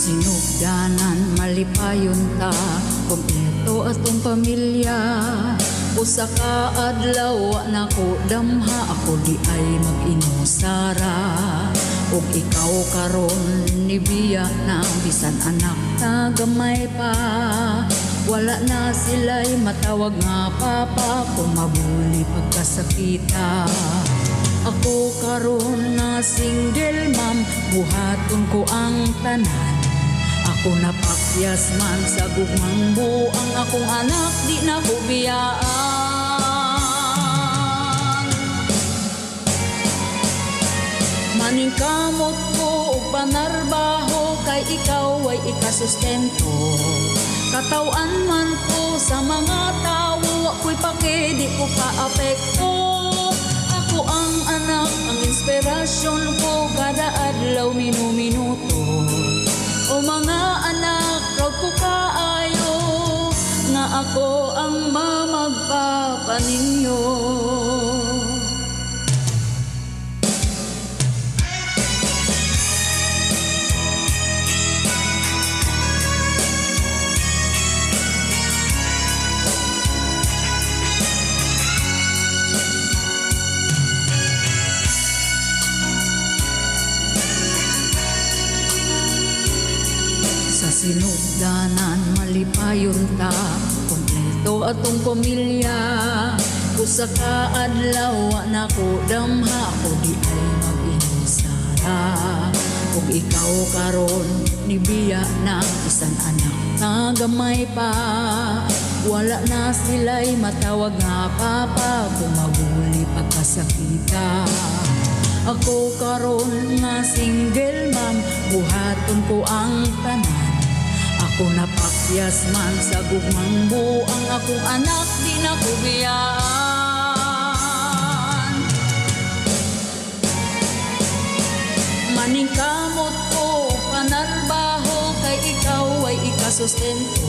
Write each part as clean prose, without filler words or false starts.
Sinugdanan malipayon ta, kompleto atong pamilya. Usa ka adlaw nako damha ako di ay mag-inusara. Ug ikaw karon ni biya na bisan anak na gamay pa. Wala na sila'y matawag nga papa kung mabuli pagkasakita. Ako karon na single mom, buhaton ko ang tanan. Ako napakyas man sa gugmang buang akong anak di na ko biyaan. Maning kamot ko og panarbaho kay ikaw ay ikasustento. Katawan man ko sa mga tawo ako'y pake di ko ka-apekto. Ako ang anak, ang inspirasyon ko kada adlaw minuto. O mga anak, proud ko kaayo nga ako ang mamagpapa ninyo. Sa sinugdanan malipayon ta, kompleto atong pamilya. Usa ka adlaw nako damha ako di ay mag-inusara. Ug ikaw karon ni biya na bisan anak na gamay pa. Wala na sila'y matawag nga papa kung mabuli pagkasakita. Ako karon nga single mom, buhaton ko ang tanan. Ako napakyas man sa gugmang buang akong anak di na ko biyaan. Maning kamot ko panarbaho kay ikaw ay ikasustento.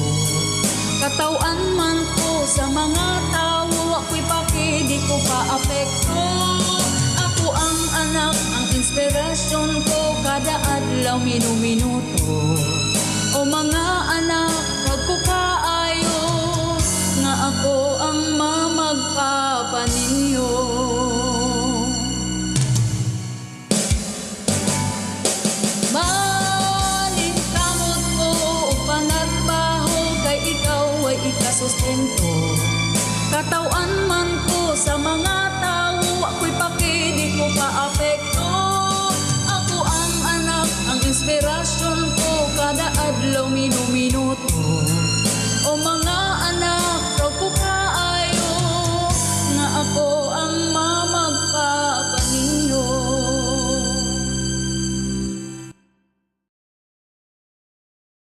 Katawan man ko sa mga tawo ako'y pake di ko pa-apekto. Ako ang anak, ang inspirasyon ko kada adlaw minuto. O mga anak, proud ko kaayo nga ako ang mamagpapa ninyo. Maning kamot ko o panarbaho kay ikaw ay ikasustento.